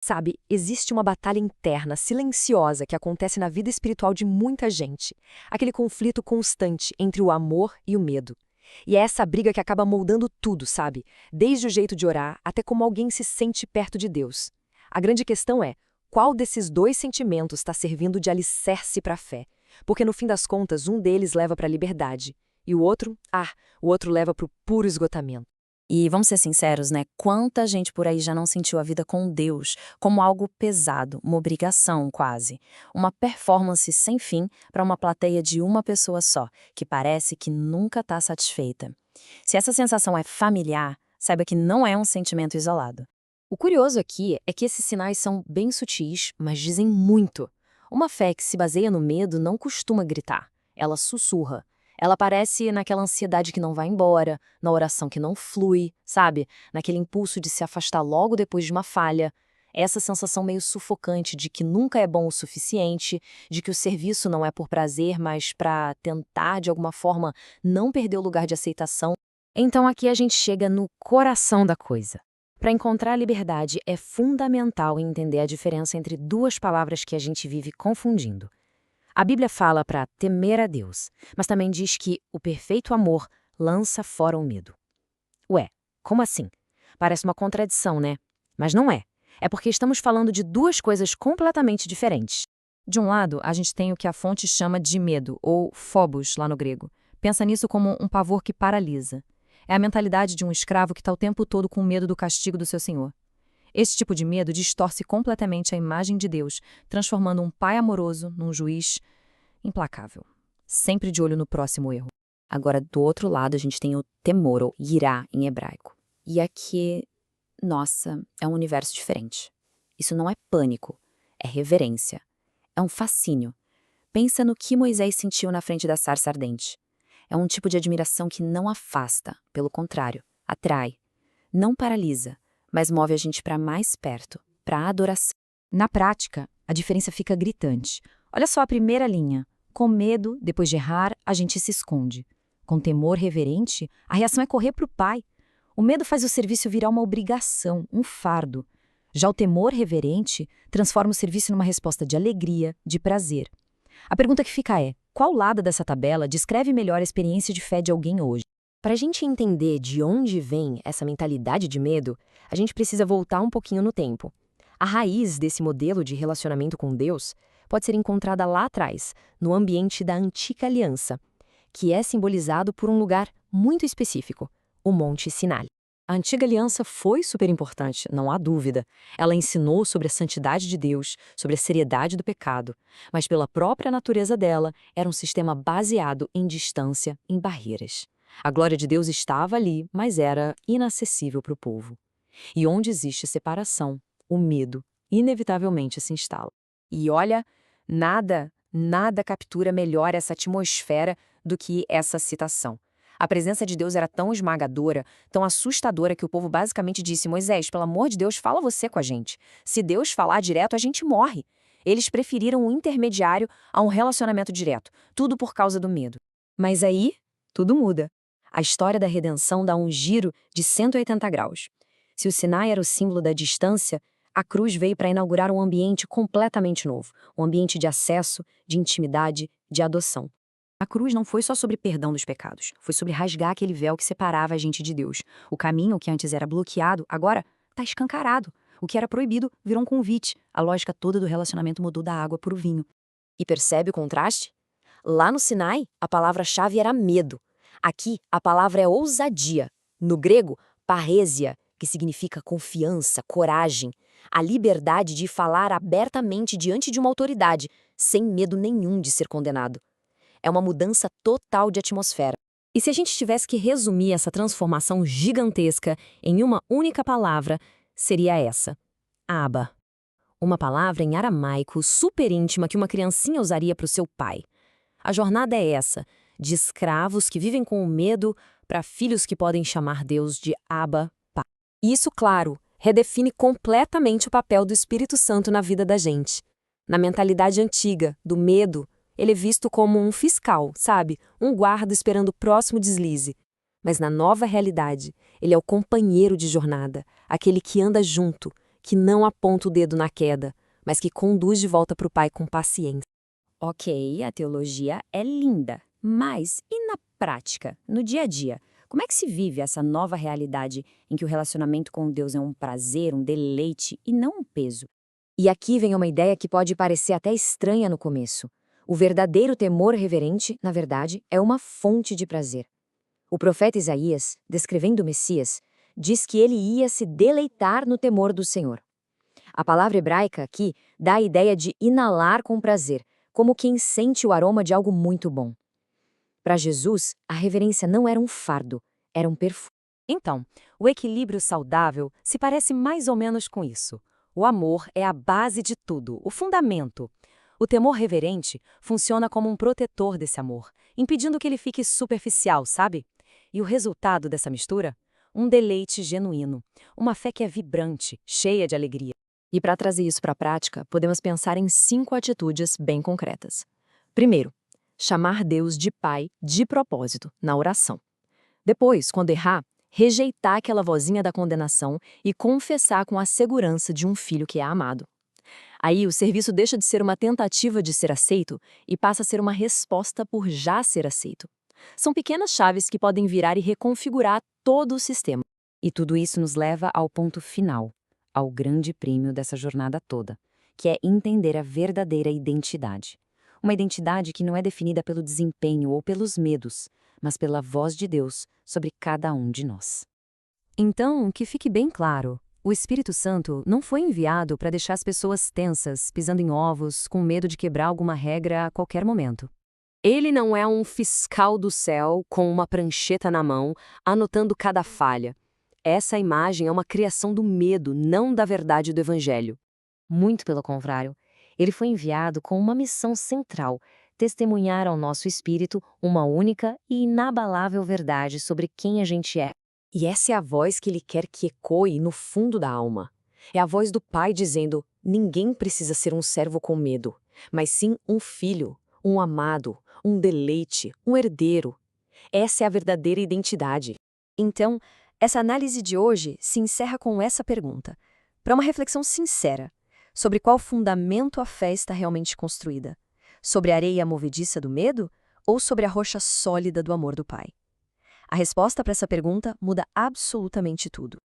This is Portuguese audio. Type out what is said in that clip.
Sabe, existe uma batalha interna, silenciosa, que acontece na vida espiritual de muita gente. Aquele conflito constante entre o amor e o medo. E é essa briga que acaba moldando tudo, sabe? Desde o jeito de orar até como alguém se sente perto de Deus. A grande questão é, qual desses dois sentimentos está servindo de alicerce para a fé? Porque no fim das contas, um deles leva para a liberdade. E o outro leva para o puro esgotamento. E vamos ser sinceros, né? Quanta gente por aí já não sentiu a vida com Deus como algo pesado, uma obrigação quase. Uma performance sem fim para uma plateia de uma pessoa só, que parece que nunca está satisfeita. Se essa sensação é familiar, saiba que não é um sentimento isolado. O curioso aqui é que esses sinais são bem sutis, mas dizem muito. Uma fé que se baseia no medo não costuma gritar, ela sussurra. Ela aparece naquela ansiedade que não vai embora, na oração que não flui, sabe? Naquele impulso de se afastar logo depois de uma falha. Essa sensação meio sufocante de que nunca é bom o suficiente, de que o serviço não é por prazer, mas para tentar, de alguma forma, não perder o lugar de aceitação. Então aqui a gente chega no coração da coisa. Para encontrar a liberdade, é fundamental entender a diferença entre duas palavras que a gente vive confundindo. A Bíblia fala para temer a Deus, mas também diz que o perfeito amor lança fora o medo. Ué, como assim? Parece uma contradição, né? Mas não é. É porque estamos falando de duas coisas completamente diferentes. De um lado, a gente tem o que a fonte chama de medo, ou phobos lá no grego. Pensa nisso como um pavor que paralisa. É a mentalidade de um escravo que está o tempo todo com medo do castigo do seu senhor. Esse tipo de medo distorce completamente a imagem de Deus, transformando um pai amoroso num juiz implacável, sempre de olho no próximo erro. Agora, do outro lado, a gente tem o temor, ou yirá em hebraico. E aqui, nossa, é um universo diferente. Isso não é pânico, é reverência. É um fascínio. Pensa no que Moisés sentiu na frente da sarça ardente. É um tipo de admiração que não afasta, pelo contrário, atrai. Não paralisa, mas move a gente para mais perto, para a adoração. Na prática, a diferença fica gritante. Olha só a primeira linha. Com medo, depois de errar, a gente se esconde. Com temor reverente, a reação é correr para o Pai. O medo faz o serviço virar uma obrigação, um fardo. Já o temor reverente transforma o serviço numa resposta de alegria, de prazer. A pergunta que fica é, qual lado dessa tabela descreve melhor a experiência de fé de alguém hoje? Para a gente entender de onde vem essa mentalidade de medo, a gente precisa voltar um pouquinho no tempo. A raiz desse modelo de relacionamento com Deus pode ser encontrada lá atrás, no ambiente da Antiga Aliança, que é simbolizado por um lugar muito específico, o Monte Sinai. A Antiga Aliança foi super importante, não há dúvida. Ela ensinou sobre a santidade de Deus, sobre a seriedade do pecado, mas pela própria natureza dela, era um sistema baseado em distância, em barreiras. A glória de Deus estava ali, mas era inacessível para o povo. E onde existe separação, o medo inevitavelmente se instala. E olha, nada captura melhor essa atmosfera do que essa citação. A presença de Deus era tão esmagadora, tão assustadora que o povo basicamente disse: Moisés, pelo amor de Deus, fala você com a gente. Se Deus falar direto, a gente morre. Eles preferiram um intermediário a um relacionamento direto, tudo por causa do medo. Mas aí, tudo muda. A história da redenção dá um giro de 180 graus. Se o Sinai era o símbolo da distância, a cruz veio para inaugurar um ambiente completamente novo, um ambiente de acesso, de intimidade, de adoção. A cruz não foi só sobre perdão dos pecados, foi sobre rasgar aquele véu que separava a gente de Deus. O caminho que antes era bloqueado, agora está escancarado. O que era proibido virou um convite. A lógica toda do relacionamento mudou da água para o vinho. E percebe o contraste? Lá no Sinai, a palavra-chave era medo. Aqui, a palavra é ousadia. No grego, parresia, que significa confiança, coragem. A liberdade de falar abertamente diante de uma autoridade, sem medo nenhum de ser condenado. É uma mudança total de atmosfera. E se a gente tivesse que resumir essa transformação gigantesca em uma única palavra, seria essa: Abba. Uma palavra em aramaico super íntima que uma criancinha usaria para o seu pai. A jornada é essa, de escravos que vivem com o medo para filhos que podem chamar Deus de Abba, Pai. E isso, claro, redefine completamente o papel do Espírito Santo na vida da gente. Na mentalidade antiga, do medo, ele é visto como um fiscal, sabe? Um guarda esperando o próximo deslize. Mas na nova realidade, ele é o companheiro de jornada, aquele que anda junto, que não aponta o dedo na queda, mas que conduz de volta para o Pai com paciência. Ok, a teologia é linda, mas e na prática, no dia a dia? Como é que se vive essa nova realidade em que o relacionamento com Deus é um prazer, um deleite e não um peso? E aqui vem uma ideia que pode parecer até estranha no começo. O verdadeiro temor reverente, na verdade, é uma fonte de prazer. O profeta Isaías, descrevendo o Messias, diz que ele ia se deleitar no temor do Senhor. A palavra hebraica aqui dá a ideia de inalar com prazer, como quem sente o aroma de algo muito bom. Para Jesus, a reverência não era um fardo, era um perfume. Então, o equilíbrio saudável se parece mais ou menos com isso. O amor é a base de tudo, o fundamento. O temor reverente funciona como um protetor desse amor, impedindo que ele fique superficial, sabe? E o resultado dessa mistura? Um deleite genuíno, uma fé que é vibrante, cheia de alegria. E para trazer isso para a prática, podemos pensar em 5 atitudes bem concretas. Primeiro, chamar Deus de Pai de propósito, na oração. Depois, quando errar, rejeitar aquela vozinha da condenação e confessar com a segurança de um filho que é amado. Aí o serviço deixa de ser uma tentativa de ser aceito e passa a ser uma resposta por já ser aceito. São pequenas chaves que podem virar e reconfigurar todo o sistema. E tudo isso nos leva ao ponto final, ao grande prêmio dessa jornada toda, que é entender a verdadeira identidade. Uma identidade que não é definida pelo desempenho ou pelos medos, mas pela voz de Deus sobre cada um de nós. Então, que fique bem claro, o Espírito Santo não foi enviado para deixar as pessoas tensas, pisando em ovos, com medo de quebrar alguma regra a qualquer momento. Ele não é um fiscal do céu com uma prancheta na mão, anotando cada falha. Essa imagem é uma criação do medo, não da verdade do Evangelho. Muito pelo contrário, ele foi enviado com uma missão central: testemunhar ao nosso espírito uma única e inabalável verdade sobre quem a gente é. E essa é a voz que ele quer que ecoe no fundo da alma. É a voz do Pai dizendo: ninguém precisa ser um servo com medo, mas sim um filho, um amado, um deleite, um herdeiro. Essa é a verdadeira identidade. Então, essa análise de hoje se encerra com essa pergunta, para uma reflexão sincera, sobre qual fundamento a fé está realmente construída. Sobre a areia movediça do medo ou sobre a rocha sólida do amor do Pai? A resposta para essa pergunta muda absolutamente tudo.